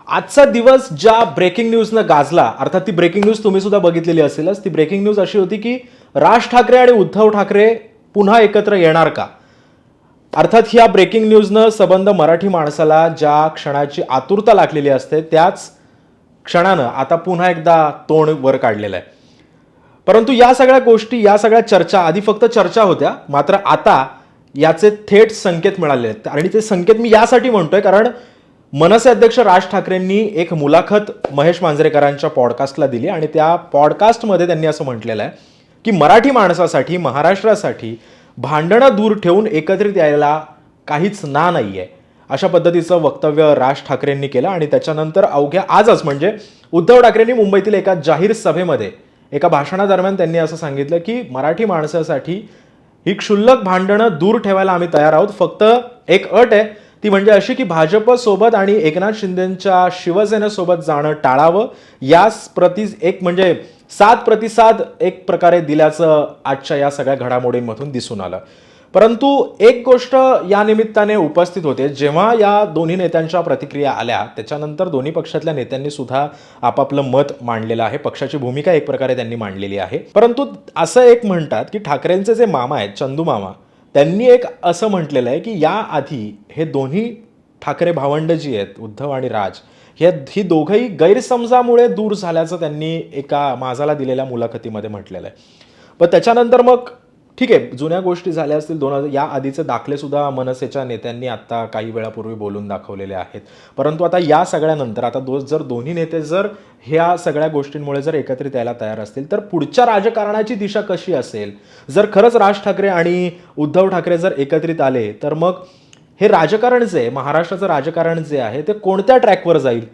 आजचा दिवस ज्या ब्रेकिंग न्यूजनं गाजला, अर्थात ती ब्रेकिंग न्यूज तुम्ही सुद्धा बघितलेली असेलच. ती ब्रेकिंग न्यूज अशी होती की राज ठाकरे आणि उद्धव ठाकरे पुन्हा एकत्र येणार का. अर्थात ह्या ब्रेकिंग न्यूजनं संबंध मराठी माणसाला ज्या क्षणाची आतुरता लागलेली असते त्याच क्षणानं आता पुन्हा एकदा तोंड वर काढलेलं आहे. परंतु या सगळ्या गोष्टी, या सगळ्या चर्चा आधी फक्त चर्चा होत्या, मात्र आता याचे थेट संकेत मिळाले आहेत. आणि ते संकेत मी यासाठी म्हणतोय कारण मनसे अध्यक्ष राज ठाकरेंनी एक मुलाखत महेश मांजरेकरांच्या पॉडकास्टला दिली आणि त्या पॉडकास्टमध्ये त्यांनी असं म्हटलेलं आहे की मराठी माणसासाठी, महाराष्ट्रासाठी भांडणं दूर ठेवून एकत्रित यायला काहीच ना नाहीये, अशा पद्धतीचं वक्तव्य राज ठाकरेंनी केलं. आणि त्याच्यानंतर अवघ्या आजच म्हणजे उद्धव ठाकरेंनी मुंबईतील एका जाहीर सभेमध्ये एका भाषणादरम्यान त्यांनी असं सांगितलं की मराठी माणसासाठी ही क्षुल्लक भांडणं दूर ठेवायला आम्ही तयार आहोत. फक्त एक अट आहे, ती म्हणजे अशी की भाजप सोबत आणि एकनाथ शिंदेच्या शिवसेनेसोबत जाणं टाळावं. याच प्रति एक म्हणजे साथ प्रतिसाद एक प्रकारे दिल्याचं आजच्या या सगळ्या घडामोडींमधून दिसून आलं. परंतु एक गोष्ट या निमित्ताने उपस्थित होते, जेव्हा या दोन्ही नेत्यांच्या प्रतिक्रिया आल्या त्याच्यानंतर दोन्ही पक्षातल्या नेत्यांनी सुद्धा आपापलं मत मांडलेलं आहे, पक्षाची भूमिका एक प्रकारे त्यांनी मांडलेली आहे. परंतु असं एक म्हणतात की ठाकरेंचे जे मामा आहेत, चंदू मामा, त्यांनी एक असं म्हटलेलं आहे की याआधी हे दोन्ही ठाकरे भावंड जी आहेत, उद्धव आणि राज, ही दोघंही गैरसमजामुळे दूर झाल्याचं त्यांनी एका माझाला दिलेल्या मुलाखतीमध्ये म्हटलेलं आहे. पण त्याच्यानंतर मग ठीक आहे, जुन्या गोष्टी झाल्या असतील, या आधीचे दाखले सुद्धा मनसेच्या नेत्यांनी आता काही वेळापूर्वी बोलून दाखवलेले आहेत. परंतु आता या सगळ्यानंतर आता जर दोन्ही नेते जर ह्या सगळ्या गोष्टींमुळे जर एकत्रित यायला तयार असतील तर पुढच्या राजकारणाची दिशा कशी असेल. जर खरंच राज ठाकरे आणि उद्धव ठाकरे जर एकत्रित आले तर मग हे राजकारण जे आहे, महाराष्ट्राचं राजकारण जे आहे ते कोणत्या ट्रॅकवर जाईल.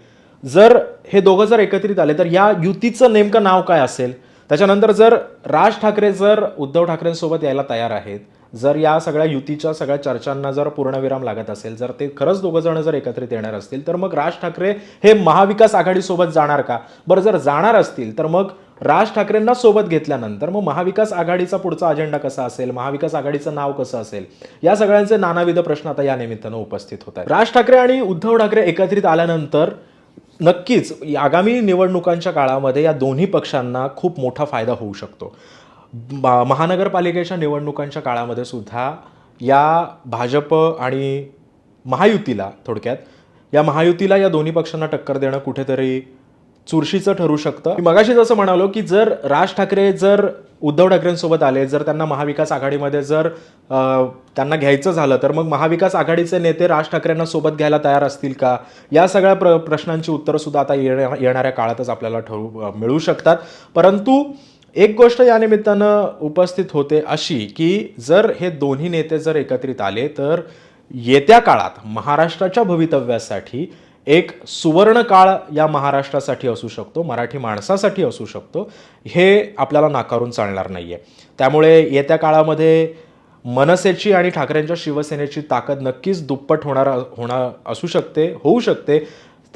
जर हे दोघं जर एकत्रित आले तर या युतीचं नेमकं नाव काय असेल. त्याच्यानंतर जर राज ठाकरे जर उद्धव ठाकरेंसोबत यायला तयार आहेत, जर या सगळ्या युतीच्या सगळ्या चर्चांना जर पूर्णविराम लागत असेल, जर ते खरंच दोघं जण जर एकत्रित येणार असतील तर मग राज ठाकरे हे महाविकास आघाडीसोबत जाणार का. बरं, जर जाणार असतील तर मग राज ठाकरेंना सोबत घेतल्यानंतर मग महाविकास आघाडीचा पुढचा अजेंडा कसा असेल, महाविकास आघाडीचं नाव कसं असेल, या सगळ्यांचे नानाविध प्रश्न आता या निमित्तानं उपस्थित होत आहेत. राज ठाकरे आणि उद्धव ठाकरे एकत्रित आल्यानंतर नक्कीच आगामी निवडणुकांच्या काळामध्ये या दोन्ही पक्षांना खूप मोठा फायदा होऊ शकतो. महानगरपालिकेच्या निवडणुकांच्या काळामध्ये सुद्धा या भाजप आणि महायुतीला, थोडक्यात या महायुतीला या दोन्ही पक्षांना टक्कर देणं कुठेतरी चुरशीचं ठरू शकतं. मगाशी जसं म्हणालो की जर राज ठाकरे जर उद्धव ठाकरेंसोबत आले, जर त्यांना महाविकास आघाडीमध्ये जर त्यांना घ्यायचं झालं तर मग महाविकास आघाडीचे नेते राज ठाकरेंना सोबत घ्यायला तयार असतील का. या सगळ्या प्रश्नांची उत्तरं सुद्धा आता येणाऱ्या काळातच आपल्याला मिळू शकतात. परंतु एक गोष्ट या निमित्तानं उपस्थित होते अशी की जर हे दोन्ही नेते जर एकत्रित आले तर येत्या काळात महाराष्ट्राच्या भवितव्यासाठी एक सुवर्ण काळ या महाराष्ट्रासाठी असू शकतो, मराठी माणसासाठी असू शकतो, हे आपल्याला नाकारून चालणार नाहीये. त्यामुळे येत्या काळामध्ये मनसेची आणि ठाकरेंच्या शिवसेनेची ताकद नक्कीच दुप्पट होऊ शकते.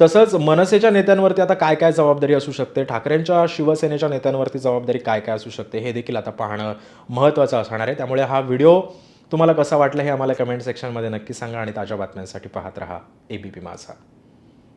तसंच मनसेच्या नेत्यांवरती आता काय काय जबाबदारी असू शकते, ठाकरेंच्या शिवसेनेच्या नेत्यांवरती जबाबदारी काय काय असू शकते, हे देखील आता पाहणं महत्त्वाचं असणार आहे. त्यामुळे हा व्हिडिओ तुम्हाला कसा वाटला हे आम्हाला कमेंट सेक्शनमध्ये नक्की सांगा आणि ताज्या बातम्यांसाठी पाहत रहा ABP माझा.